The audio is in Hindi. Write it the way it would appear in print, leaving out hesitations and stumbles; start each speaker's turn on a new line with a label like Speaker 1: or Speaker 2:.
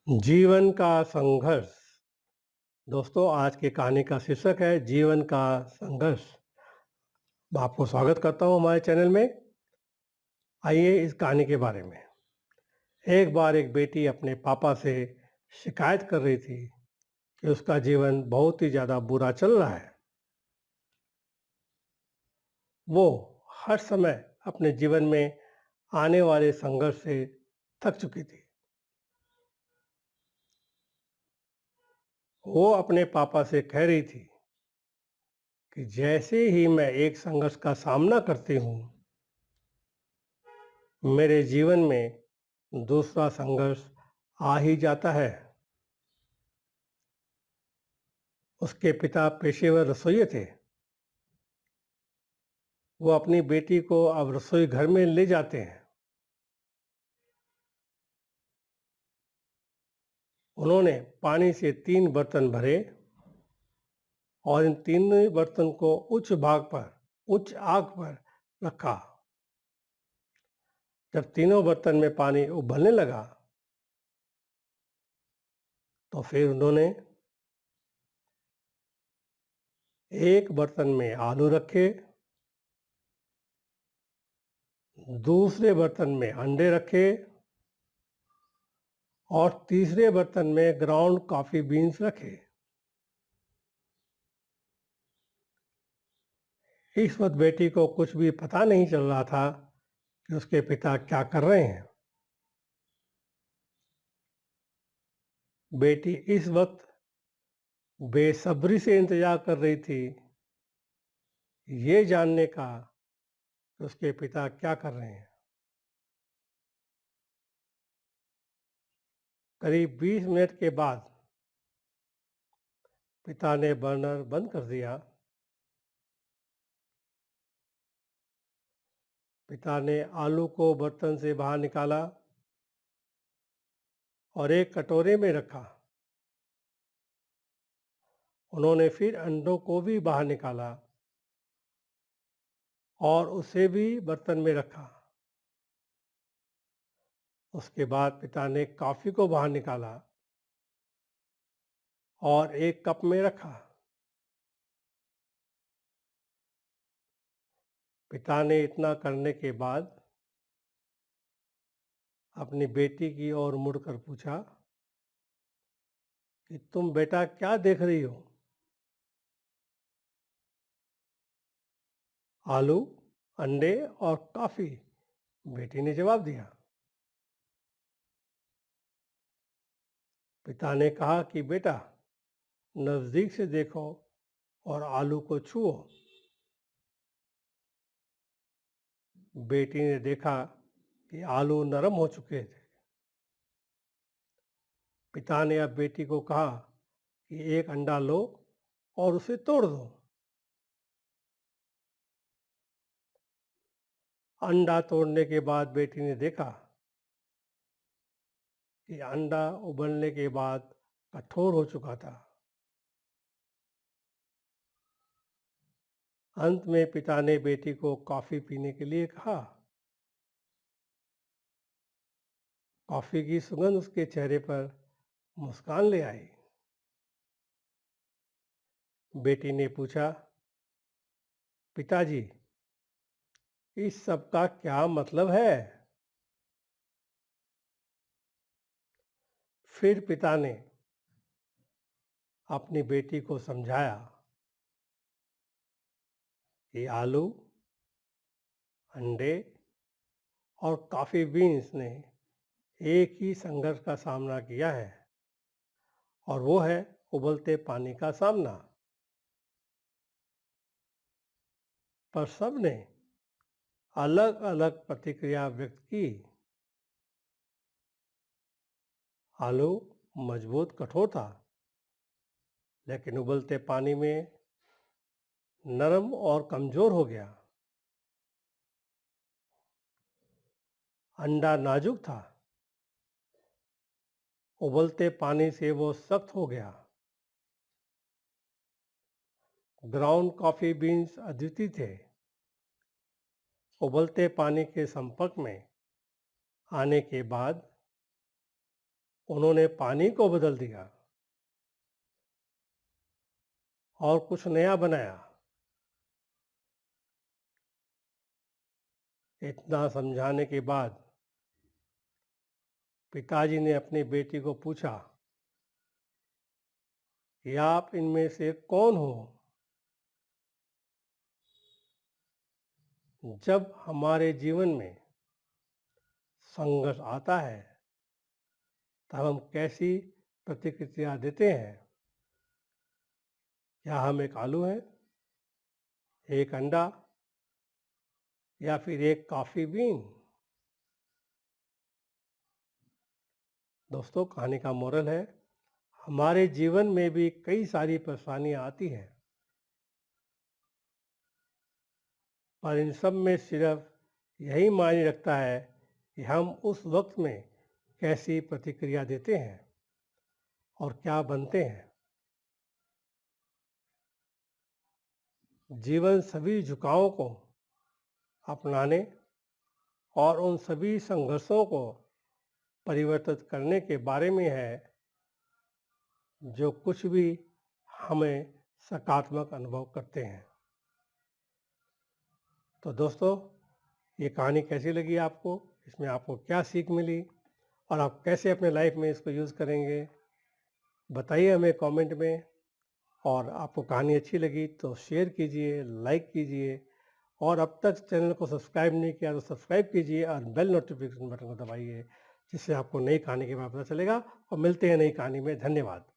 Speaker 1: जीवन का संघर्ष। दोस्तों, आज की कहानी का शीर्षक है जीवन का संघर्ष। मैं आपको स्वागत करता हूं हमारे चैनल में। आइए इस कहानी के बारे में। एक बार एक बेटी अपने पापा से शिकायत कर रही थी कि उसका जीवन बहुत ही ज़्यादा बुरा चल रहा है। वो हर समय अपने जीवन में आने वाले संघर्ष से थक चुकी थी। वो अपने पापा से कह रही थी कि जैसे ही मैं एक संघर्ष का सामना करती हूँ, मेरे जीवन में दूसरा संघर्ष आ ही जाता है। उसके पिता पेशेवर रसोइये थे। वो अपनी बेटी को अब रसोई घर में ले जाते हैं। उन्होंने पानी से 3 बर्तन भरे और इन तीनों बर्तन को उच्च आग पर रखा। जब तीनों बर्तन में पानी उबलने लगा, तो फिर उन्होंने एक बर्तन में आलू रखे, दूसरे बर्तन में अंडे रखे और तीसरे बर्तन में ग्राउंड कॉफी बीन्स रखे। इस वक्त बेटी को कुछ भी पता नहीं चल रहा था कि उसके पिता क्या कर रहे हैं। बेटी इस वक्त बेसब्री से इंतजार कर रही थी, ये जानने का कि उसके पिता क्या कर रहे हैं। करीब 20 मिनट के बाद पिता ने बर्नर बंद कर दिया। पिता ने आलू को बर्तन से बाहर निकाला और एक कटोरे में रखा। उन्होंने फिर अंडों को भी बाहर निकाला और उसे भी बर्तन में रखा। उसके बाद पिता ने कॉफी को बाहर निकाला और एक कप में रखा। पिता ने इतना करने के बाद अपनी बेटी की ओर मुड़कर पूछा कि तुम बेटा क्या देख रही हो? आलू, अंडे और कॉफी, बेटी ने जवाब दिया। पिता ने कहा कि बेटा, नजदीक से देखो और आलू को छुओ। बेटी ने देखा कि आलू नरम हो चुके थे। पिता ने अब बेटी को कहा कि एक अंडा लो और उसे तोड़ दो। अंडा तोड़ने के बाद बेटी ने देखा कि अंडा उबलने के बाद कठोर हो चुका था। अंत में पिता ने बेटी को कॉफी पीने के लिए कहा। कॉफी की सुगंध उसके चेहरे पर मुस्कान ले आई। बेटी ने पूछा, पिताजी, इस सब का क्या मतलब है? फिर पिता ने अपनी बेटी को समझाया कि आलू, अंडे और कॉफी बीन्स ने एक ही संघर्ष का सामना किया है, और वो है उबलते पानी का सामना। पर सबने अलग अलग प्रतिक्रिया व्यक्त की। आलू मजबूत कठोर था, लेकिन उबलते पानी में नरम और कमजोर हो गया। अंडा नाजुक था, उबलते पानी से वो सख्त हो गया। ग्राउंड कॉफी बीन्स अद्वितीय थे, उबलते पानी के संपर्क में आने के बाद उन्होंने पानी को बदल दिया और कुछ नया बनाया। इतना समझाने के बाद पिताजी ने अपनी बेटी को पूछा कि आप इनमें से कौन हो? जब हमारे जीवन में संघर्ष आता है तब हम कैसी प्रतिक्रिया देते हैं? क्या हम एक आलू हैं, एक अंडा या फिर एक कॉफी बीन? दोस्तों, कहानी का मोरल है, हमारे जीवन में भी कई सारी परेशानियां आती हैं, पर इन सब में सिर्फ यही मायने रखता है कि हम उस वक्त में कैसी प्रतिक्रिया देते हैं और क्या बनते हैं। जीवन सभी झुकावों को अपनाने और उन सभी संघर्षों को परिवर्तित करने के बारे में है जो कुछ भी हमें सकारात्मक अनुभव करते हैं। तो दोस्तों, ये कहानी कैसी लगी आपको? इसमें आपको क्या सीख मिली और आप कैसे अपने लाइफ में इसको यूज़ करेंगे? बताइए हमें कमेंट में। और आपको कहानी अच्छी लगी तो शेयर कीजिए, लाइक कीजिए और अब तक चैनल को सब्सक्राइब नहीं किया तो सब्सक्राइब कीजिए और बेल नोटिफिकेशन बटन को दबाइए, जिससे आपको नई कहानी के बारे में पता चलेगा। और मिलते हैं नई कहानी में। धन्यवाद।